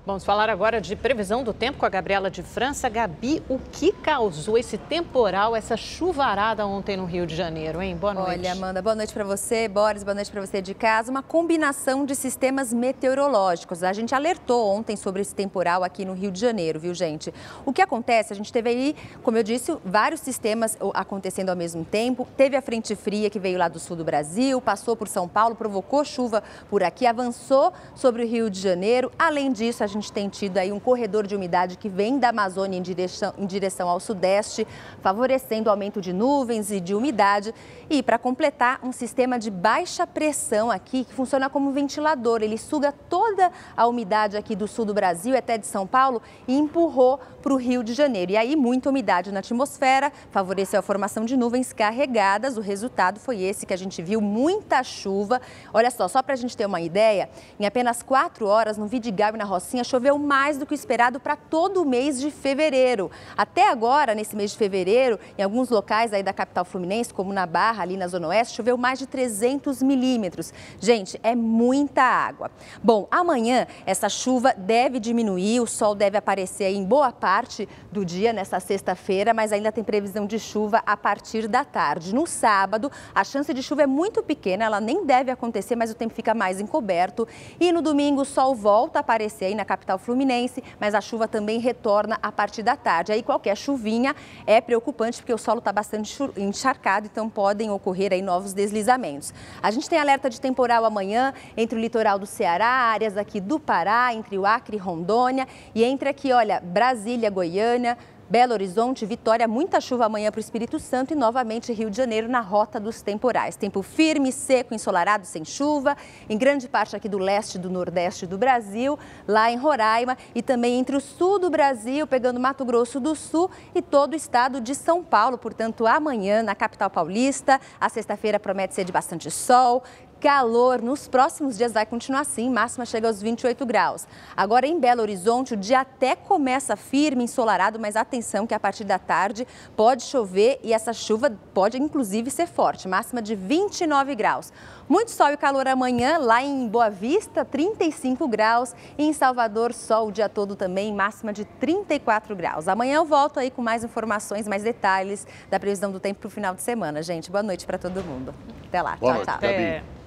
Vamos falar agora de previsão do tempo com a Gabriela de França. Gabi, o que causou esse temporal, essa chuvarada ontem no Rio de Janeiro, hein? Boa noite. Olha, Amanda, boa noite para você, Boris, boa noite para você de casa. Uma combinação de sistemas meteorológicos. A gente alertou ontem sobre esse temporal aqui no Rio de Janeiro, viu, gente? O que acontece? A gente teve aí, como eu disse, vários sistemas acontecendo ao mesmo tempo. Teve a frente fria que veio lá do sul do Brasil, passou por São Paulo, provocou chuva por aqui, avançou sobre o Rio de Janeiro. Além disso, a gente tem tido aí um corredor de umidade que vem da Amazônia em direção ao sudeste, favorecendo o aumento de nuvens e de umidade. E, para completar, um sistema de baixa pressão aqui, que funciona como ventilador. Ele suga toda a umidade aqui do sul do Brasil e até de São Paulo e empurrou para o Rio de Janeiro. E aí, muita umidade na atmosfera, favoreceu a formação de nuvens carregadas. O resultado foi esse que a gente viu, muita chuva. Olha só para a gente ter uma ideia, em apenas 4 horas, no Vidigal e na Rocinha, choveu mais do que o esperado para todo o mês de fevereiro. Até agora, nesse mês de fevereiro, em alguns locais aí da capital fluminense, como na Barra, ali na Zona Oeste, choveu mais de 300 milímetros. Gente, é muita água. Bom, amanhã essa chuva deve diminuir, o sol deve aparecer aí em boa parte do dia, nessa sexta-feira, mas ainda tem previsão de chuva a partir da tarde. No sábado, a chance de chuva é muito pequena, ela nem deve acontecer, mas o tempo fica mais encoberto. E no domingo, o sol volta a aparecer aí na capital fluminense, mas a chuva também retorna a partir da tarde. Aí qualquer chuvinha é preocupante, porque o solo está bastante encharcado, então podem ocorrer aí novos deslizamentos. A gente tem alerta de temporal amanhã entre o litoral do Ceará, áreas aqui do Pará, entre o Acre e Rondônia e entre aqui, olha, Brasília, Goiânia, Belo Horizonte, Vitória, muita chuva amanhã para o Espírito Santo e novamente Rio de Janeiro na rota dos temporais. Tempo firme, seco, ensolarado, sem chuva, em grande parte aqui do leste e do nordeste do Brasil, lá em Roraima e também entre o sul do Brasil, pegando Mato Grosso do Sul e todo o estado de São Paulo. Portanto, amanhã na capital paulista, a sexta-feira promete ser de bastante sol. Calor nos próximos dias vai continuar assim, máxima chega aos 28 graus. Agora em Belo Horizonte o dia até começa firme, ensolarado, mas atenção que a partir da tarde pode chover e essa chuva pode inclusive ser forte, máxima de 29 graus. Muito sol e calor amanhã, lá em Boa Vista, 35 graus. E em Salvador, sol o dia todo também, máxima de 34 graus. Amanhã eu volto aí com mais informações, mais detalhes da previsão do tempo para o final de semana. Gente, boa noite para todo mundo. Até lá. Boa tchau, noite, tchau. Gabi.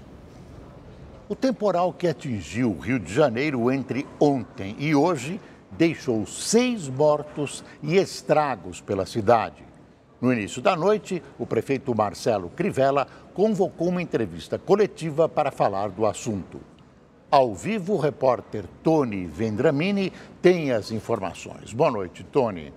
O temporal que atingiu o Rio de Janeiro entre ontem e hoje deixou 6 mortos e estragos pela cidade. No início da noite, o prefeito Marcelo Crivella convocou uma entrevista coletiva para falar do assunto. Ao vivo, o repórter Tony Vendramini tem as informações. Boa noite, Tony.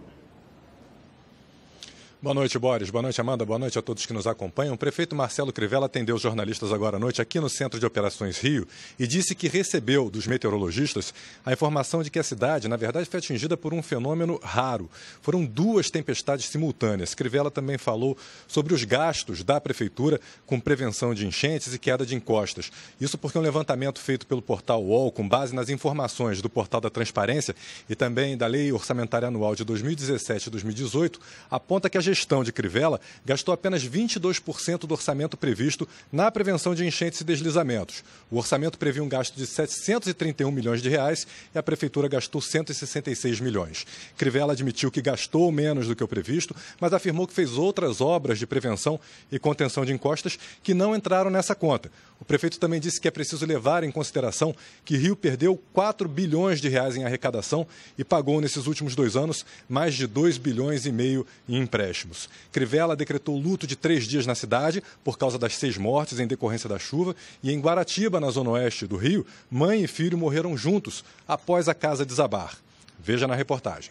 Boa noite, Boris. Boa noite, Amanda. Boa noite a todos que nos acompanham. O prefeito Marcelo Crivella atendeu os jornalistas agora à noite aqui no Centro de Operações Rio e disse que recebeu dos meteorologistas a informação de que a cidade, na verdade, foi atingida por um fenômeno raro. Foram 2 tempestades simultâneas. Crivella também falou sobre os gastos da prefeitura com prevenção de enchentes e queda de encostas. Isso porque um levantamento feito pelo portal UOL, com base nas informações do Portal da Transparência e também da Lei Orçamentária Anual de 2017 e 2018, aponta que a gestão de Crivella gastou apenas 22% do orçamento previsto na prevenção de enchentes e deslizamentos. O orçamento previa um gasto de 731 milhões de reais e a prefeitura gastou 166 milhões. Crivella admitiu que gastou menos do que o previsto, mas afirmou que fez outras obras de prevenção e contenção de encostas que não entraram nessa conta. O prefeito também disse que é preciso levar em consideração que Rio perdeu 4 bilhões de reais em arrecadação e pagou nesses últimos 2 anos mais de 2,5 bilhões em empréstimos. Crivella decretou luto de 3 dias na cidade por causa das 6 mortes em decorrência da chuva e em Guaratiba, na zona oeste do Rio, mãe e filho morreram juntos após a casa desabar. Veja na reportagem.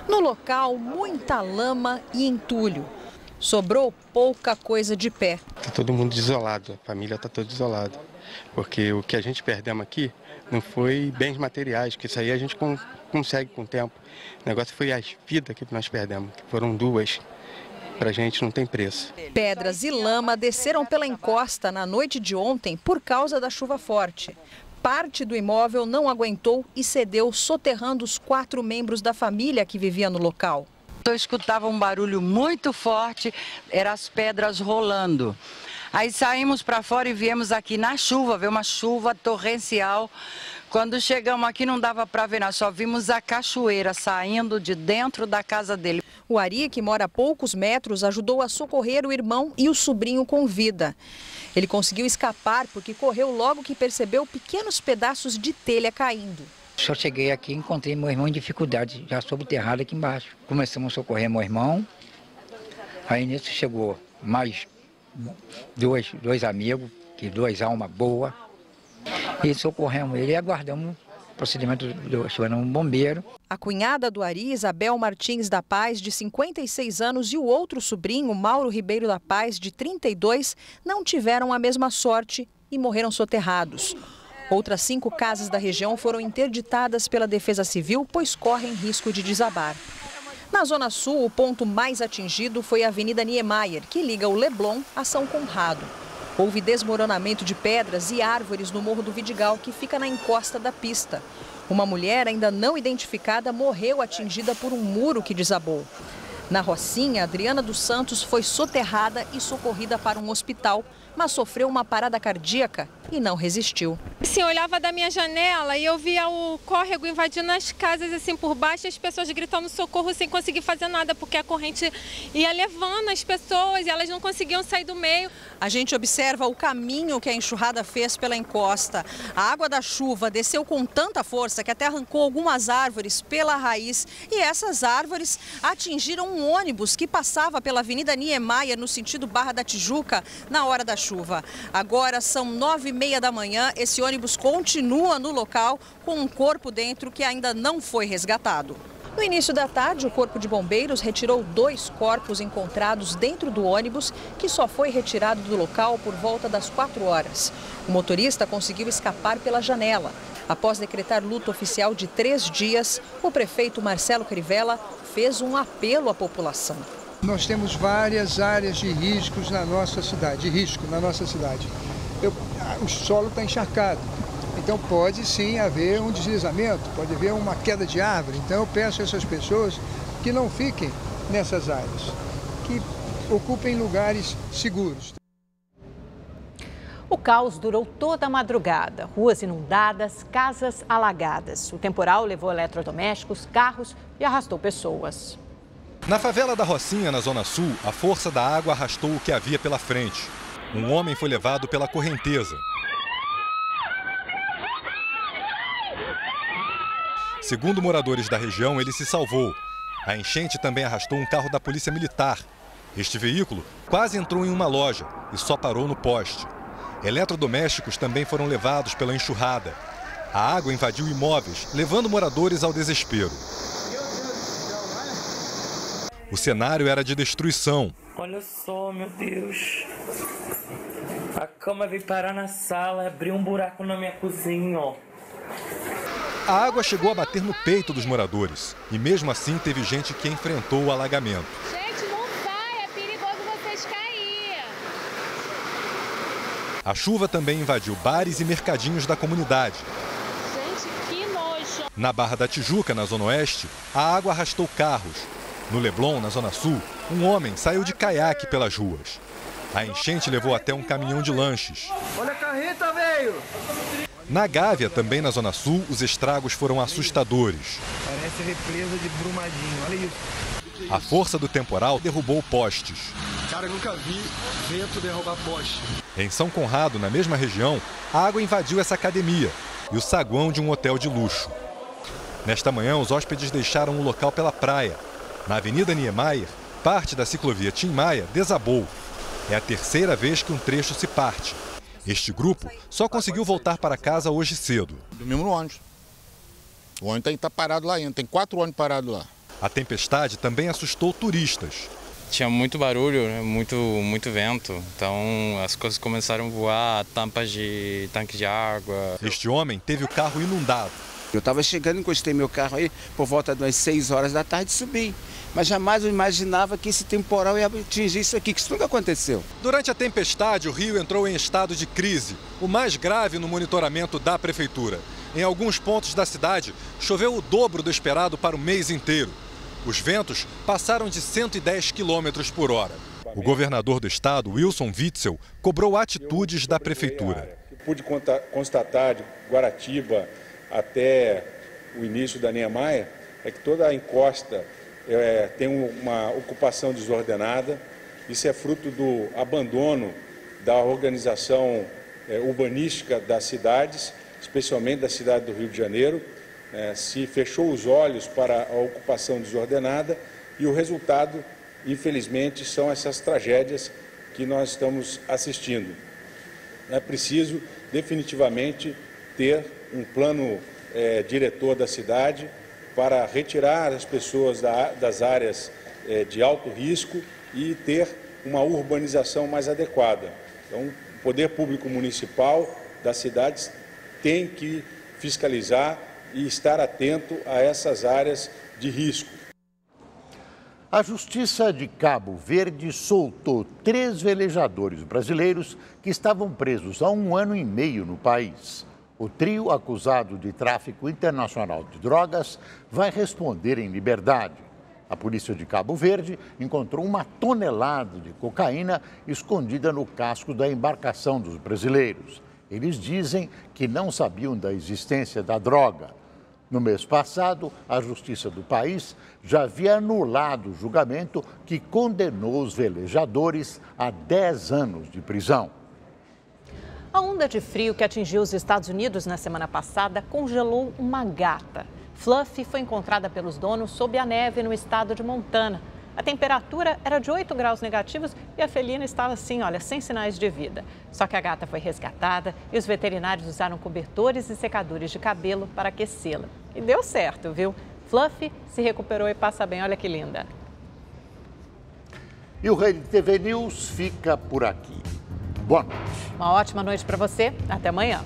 No local, muita lama e entulho. Sobrou pouca coisa de pé. Está todo mundo isolado, a família está toda isolada. Porque o que a gente perdemos aqui não foi bens materiais, que isso aí a gente consegue com o tempo. O negócio foi as vidas que nós perdemos, que foram 2. Para a gente não tem preço. Pedras e lama desceram pela encosta na noite de ontem por causa da chuva forte. Parte do imóvel não aguentou e cedeu, soterrando os 4 membros da família que vivia no local. Eu escutava um barulho muito forte, eram as pedras rolando. Aí saímos para fora e viemos aqui na chuva, ver uma chuva torrencial. Quando chegamos aqui não dava para ver nada, só vimos a cachoeira saindo de dentro da casa dele. O Ari, que mora a poucos metros, ajudou a socorrer o irmão e o sobrinho com vida. Ele conseguiu escapar porque correu logo que percebeu pequenos pedaços de telha caindo. Só cheguei aqui e encontrei meu irmão em dificuldade, já sobreviterrado aqui embaixo. Começamos a socorrer meu irmão, aí nisso chegou mais dois amigos, que 2 almas boas, e socorremos ele e aguardamos o procedimento chamando um bombeiro. A cunhada do Ari, Isabel Martins da Paz, de 56 anos, e o outro sobrinho, Mauro Ribeiro da Paz, de 32, não tiveram a mesma sorte e morreram soterrados. Outras 5 casas da região foram interditadas pela Defesa Civil, pois correm risco de desabar. Na Zona Sul, o ponto mais atingido foi a Avenida Niemeyer, que liga o Leblon a São Conrado. Houve desmoronamento de pedras e árvores no Morro do Vidigal, que fica na encosta da pista. Uma mulher ainda não identificada morreu atingida por um muro que desabou. Na Rocinha, Adriana dos Santos foi soterrada e socorrida para um hospital, mas sofreu uma parada cardíaca e não resistiu. Sim, eu olhava da minha janela e eu via o córrego invadindo as casas assim por baixo, e as pessoas gritando socorro sem conseguir fazer nada, porque a corrente ia levando as pessoas e elas não conseguiam sair do meio. A gente observa o caminho que a enxurrada fez pela encosta. A água da chuva desceu com tanta força que até arrancou algumas árvores pela raiz, e essas árvores atingiram um ônibus que passava pela Avenida Niemeyer no sentido Barra da Tijuca na hora da chuva. Agora são 9h30 da manhã, esse ônibus continua no local com um corpo dentro que ainda não foi resgatado. No início da tarde, o Corpo de Bombeiros retirou 2 corpos encontrados dentro do ônibus, que só foi retirado do local por volta das 4 horas. O motorista conseguiu escapar pela janela. Após decretar luto oficial de 3 dias, o prefeito Marcelo Crivella fez um apelo à população. Nós temos várias áreas de riscos na nossa cidade, O solo está encharcado, então pode sim haver um deslizamento, pode haver uma queda de árvore. Então eu peço a essas pessoas que não fiquem nessas áreas, que ocupem lugares seguros. O caos durou toda a madrugada. Ruas inundadas, casas alagadas. O temporal levou eletrodomésticos, carros e arrastou pessoas. Na favela da Rocinha, na Zona Sul, a força da água arrastou o que havia pela frente. Um homem foi levado pela correnteza. Segundo moradores da região, ele se salvou. A enchente também arrastou um carro da Polícia Militar. Este veículo quase entrou em uma loja e só parou no poste. Eletrodomésticos também foram levados pela enxurrada. A água invadiu imóveis, levando moradores ao desespero. O cenário era de destruição. Olha só, meu Deus. A cama veio parar na sala, abriu um buraco na minha cozinha, ó. A água chegou a bater no peito dos moradores. E mesmo assim teve gente que enfrentou o alagamento. Gente, não sai, é perigoso vocês caírem. A chuva também invadiu bares e mercadinhos da comunidade. Gente, que nojo. Na Barra da Tijuca, na Zona Oeste, a água arrastou carros. No Leblon, na Zona Sul, um homem saiu de caiaque pelas ruas. A enchente levou até um caminhão de lanches. Olha a carreta, velho! Na Gávea, também na Zona Sul, os estragos foram assustadores. Parece represa de Brumadinho, olha isso. A força do temporal derrubou postes. Cara, eu nunca vi vento derrubar poste. Em São Conrado, na mesma região, a água invadiu essa academia e o saguão de um hotel de luxo. Nesta manhã, os hóspedes deixaram o local pela praia. Na Avenida Niemeyer, parte da ciclovia Tim Maia desabou. É a terceira vez que um trecho se parte. Este grupo só conseguiu voltar para casa hoje cedo. Dormimos no ônibus. O ônibus está parado lá ainda, tem 4 ônibus parados lá. A tempestade também assustou turistas. Tinha muito barulho, né? muito vento, então as coisas começaram a voar, tampas de tanque de água. Este homem teve o carro inundado. Eu estava chegando, encostei meu carro aí por volta das 6 horas da tarde e subi. Mas jamais eu imaginava que esse temporal ia atingir isso aqui, que isso nunca aconteceu. Durante a tempestade, o rio entrou em estado de crise, o mais grave no monitoramento da prefeitura. Em alguns pontos da cidade, choveu o dobro do esperado para o mês inteiro. Os ventos passaram de 110 km por hora. O governador do estado, Wilson Witzel, cobrou atitudes da prefeitura. Pude constatar de Guaratiba até o início da Niemeyer é que toda a encosta tem uma ocupação desordenada. Isso é fruto do abandono da organização urbanística das cidades, especialmente da cidade do Rio de Janeiro. Se fechou os olhos para a ocupação desordenada e o resultado, infelizmente, são essas tragédias que nós estamos assistindo. É preciso definitivamente ter um plano diretor da cidade para retirar as pessoas das áreas de alto risco e ter uma urbanização mais adequada. Então, o poder público municipal das cidades tem que fiscalizar e estar atento a essas áreas de risco. A Justiça de Cabo Verde soltou 3 velejadores brasileiros que estavam presos há 1 ano e meio no país. O trio, acusado de tráfico internacional de drogas, vai responder em liberdade. A polícia de Cabo Verde encontrou 1 tonelada de cocaína escondida no casco da embarcação dos brasileiros. Eles dizem que não sabiam da existência da droga. No mês passado, a Justiça do país já havia anulado o julgamento que condenou os velejadores a 10 anos de prisão. A onda de frio que atingiu os Estados Unidos na semana passada congelou uma gata. Fluffy foi encontrada pelos donos sob a neve no estado de Montana. A temperatura era de 8 graus negativos e a felina estava assim, olha, sem sinais de vida. Só que a gata foi resgatada e os veterinários usaram cobertores e secadores de cabelo para aquecê-la. E deu certo, viu? Fluffy se recuperou e passa bem, olha que linda. E o Rede TV News fica por aqui. Boa noite. Uma ótima noite para você. Até amanhã.